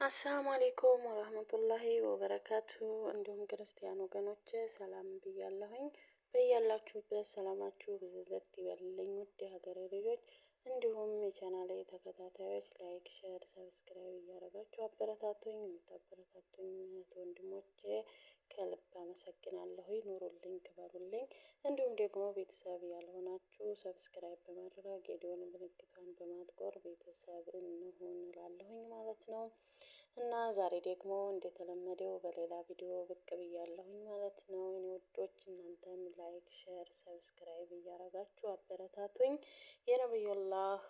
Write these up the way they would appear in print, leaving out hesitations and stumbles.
አሰላሙ አለይኩም ወራህመቱላሂ ወበረካቱ። እንዲሁም ክርስቲያን ወገኖች ሰላም ብያለሁኝ። በያላችሁበት ሰላማችሁ ብዝዝት ይበልልኝ። ውድ የሀገሬ ልጆች እንዲሁም የቻናሌ ተከታታዮች ላይክ፣ ሼር፣ ሰብስክራይብ እያደረጋችሁ አበረታቱኝ። የምታበረታቱኝ ወንድሞቼ ከልብ አመሰግናለሁ። ኑሩልኝ፣ ክበሩልኝ። እንዲሁም ደግሞ ቤተሰብ ያልሆናችሁ ሰብስክራይብ በማድረግ የደወል ምልክቷን በማጥቆር ቤተሰብ እንሁን እላለሁኝ ማለት ነው። እና ዛሬ ደግሞ እንደተለመደው በሌላ ቪዲዮ ብቅ ብያለሁኝ ማለት ነው። እኔ ውዶች እናንተም ላይክ፣ ሼር፣ ሰብስክራይብ እያደረጋችሁ አበረታቱኝ። የነብዩላህ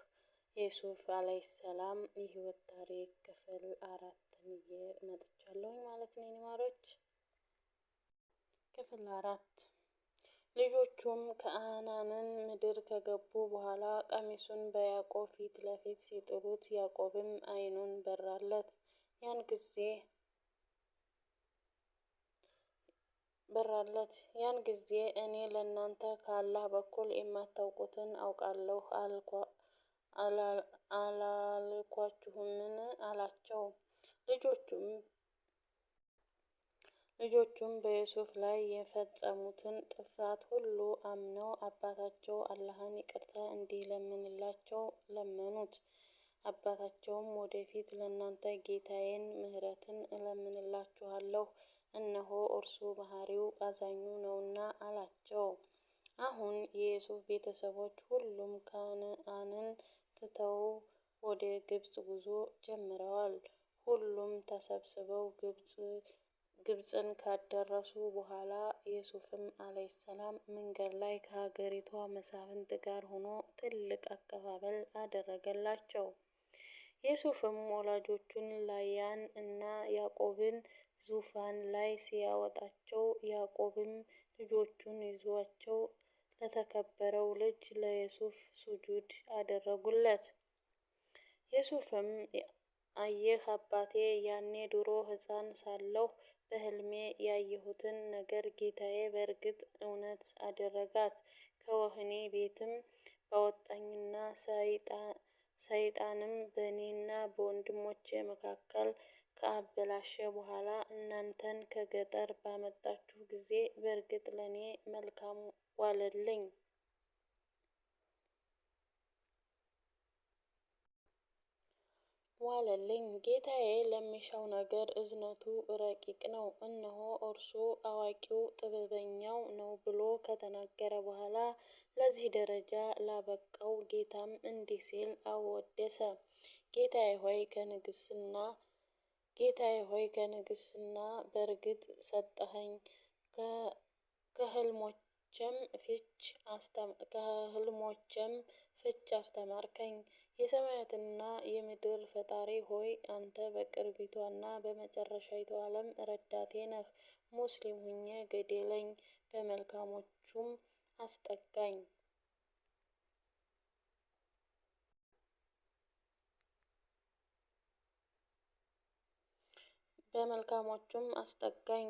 የሱፍ አለይሂ ሰላም የህይወት ታሪክ ክፍል 4 ይዤ መጥቻለሁኝ ማለት ነው። ማሮች ክፍል 4 ልጆቹም ከነዓንን ምድር ከገቡ በኋላ ቀሚሱን በያዕቆብ ፊት ለፊት ሲጥሉት ያዕቆብም ዓይኑን በራለት። ያን ጊዜ እኔ ለእናንተ ከአላህ በኩል የማታውቁትን አውቃለሁ አላልኳችሁምን? አላቸው። ልጆቹም በዩሱፍ ላይ የፈጸሙትን ጥፋት ሁሉ አምነው አባታቸው አላህን ይቅርታ እንዲለምንላቸው ለመኑት። አባታቸውም ወደፊት ለእናንተ ጌታዬን ምህረትን እለምንላችኋለሁ፣ እነሆ እርሱ መሐሪው አዛኙ ነውና አላቸው። አሁን የዩሱፍ ቤተሰቦች ሁሉም ከነዓንን ትተው ወደ ግብጽ ጉዞ ጀምረዋል። ሁሉም ተሰብስበው ግብጽን ካደረሱ በኋላ ዩሱፍም አለይሂ ሰላም መንገድ ላይ ከሀገሪቷ መሳፍንት ጋር ሆኖ ትልቅ አቀባበል አደረገላቸው። ዩሱፍም ወላጆቹን ላያን እና ያዕቆብን ዙፋን ላይ ሲያወጣቸው፣ ያዕቆብም ልጆቹን ይዟቸው ለተከበረው ልጅ ለዩሱፍ ሱጁድ አደረጉለት። ዩሱፍም አየህ አባቴ፣ ያኔ ድሮ ሕፃን ሳለሁ በህልሜ ያየሁትን ነገር ጌታዬ በእርግጥ እውነት አደረጋት። ከወህኒ ቤትም ባወጣኝና ሰይጣንም በእኔና በወንድሞቼ መካከል ከአበላሸ በኋላ እናንተን ከገጠር ባመጣችሁ ጊዜ በእርግጥ ለእኔ መልካም ዋለልኝ። ጌታዬ ለሚሻው ነገር እዝነቱ ረቂቅ ነው፣ እነሆ እርሱ አዋቂው ጥበበኛው ነው ብሎ ከተናገረ በኋላ ለዚህ ደረጃ ላበቃው ጌታም እንዲህ ሲል አወደሰ። ጌታዬ ሆይ ከንግስና በእርግጥ ሰጠኸኝ፣ ከህልሞቼም ፍች አስተማርከኝ። የሰማያትና የምድር ፈጣሪ ሆይ አንተ በቅርቢቷና በመጨረሻይቱ ዓለም ረዳቴ ነህ። ሙስሊም ሁኜ ግደለኝ፣ በመልካሞቹም አስጠጋኝ።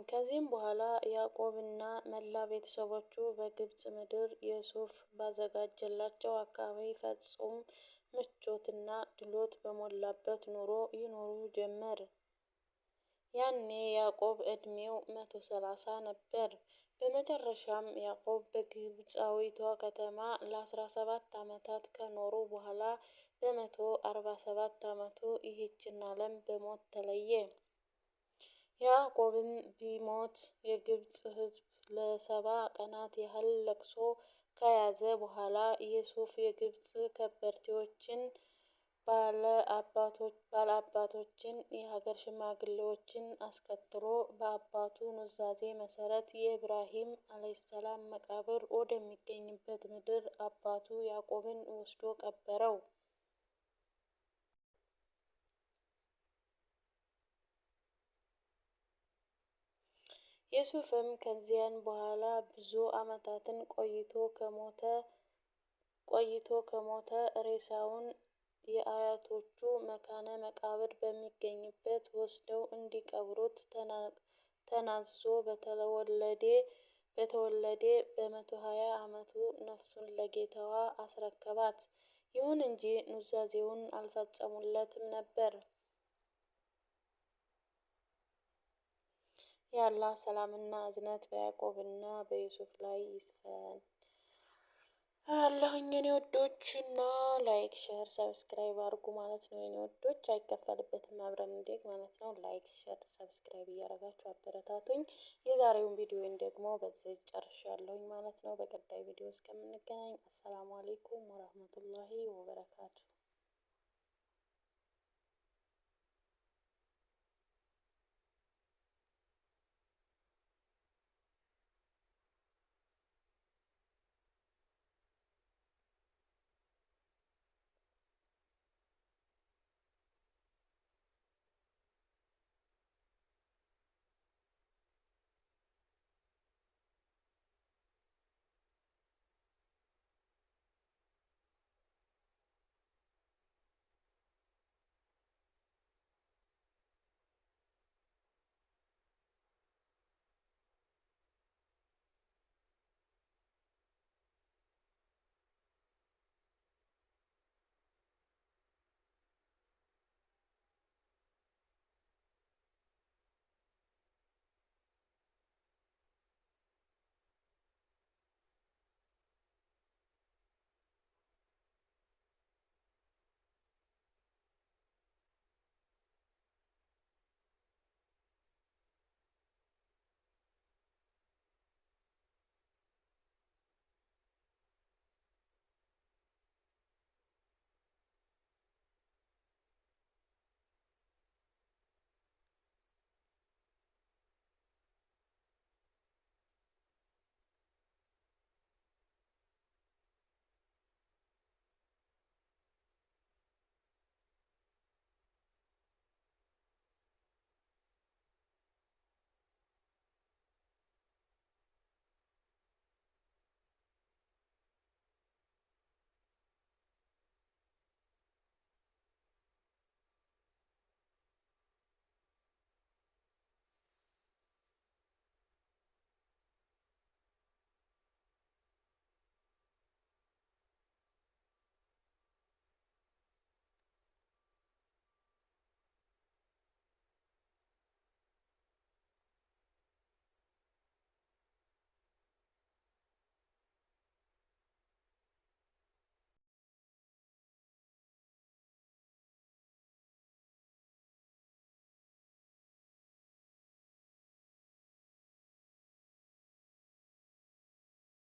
ከዚህም በኋላ ያዕቆብና መላ ቤተሰቦቹ በግብጽ ምድር ዩሱፍ ባዘጋጀላቸው አካባቢ ፍጹም ምቾትና ድሎት በሞላበት ኑሮ ይኖሩ ጀመር። ያኔ ያዕቆብ ዕድሜው 130 ነበር። በመጨረሻም ያዕቆብ በግብፃዊቷ ከተማ ለ17 ዓመታት ከኖሩ በኋላ በ147 ዓመቱ ይህችን ዓለም በሞት ተለየ። ያዕቆብም ቢሞት የግብጽ ሕዝብ ለ70 ቀናት ያህል ለቅሶ ከያዘ በኋላ ዩሱፍ የግብጽ ከበርቴዎችን፣ ባለአባቶችን፣ የሀገር ሽማግሌዎችን አስከትሎ በአባቱ ኑዛዜ መሰረት የኢብራሂም አለይሂ ሰላም መቃብር ወደሚገኝበት ምድር አባቱ ያዕቆብን ወስዶ ቀበረው። ዩሱፍም ከዚያን በኋላ ብዙ ዓመታትን ቆይቶ ከሞተ ሬሳውን የአያቶቹ መካነ መቃብር በሚገኝበት ወስደው እንዲቀብሩት ተናዞ በተወለደ በ120 ዓመቱ ነፍሱን ለጌታዋ አስረከባት። ይሁን እንጂ ኑዛዜውን አልፈጸሙለትም ነበር። የአላህ ሰላምና እዝነት በያዕቆብና በዩሱፍ ላይ ይስፈን አለሁኝ። የኔ ወዶች እና ላይክ ሼር ሰብስክራይብ አድርጉ ማለት ነው። የኔ ወዶች አይከፈልበትም፣ አብረን እንደግ ማለት ነው። ላይክ ሼር ሰብስክራይብ እያደረጋችሁ አበረታቱኝ። የዛሬውን ቪዲዮን ደግሞ በዚህ ጨርሻለሁኝ ማለት ነው። በቀጣይ ቪዲዮ እስከምንገናኝ አሰላሙ አሌይኩም ወራህመቱላሂ ወበረካቱ።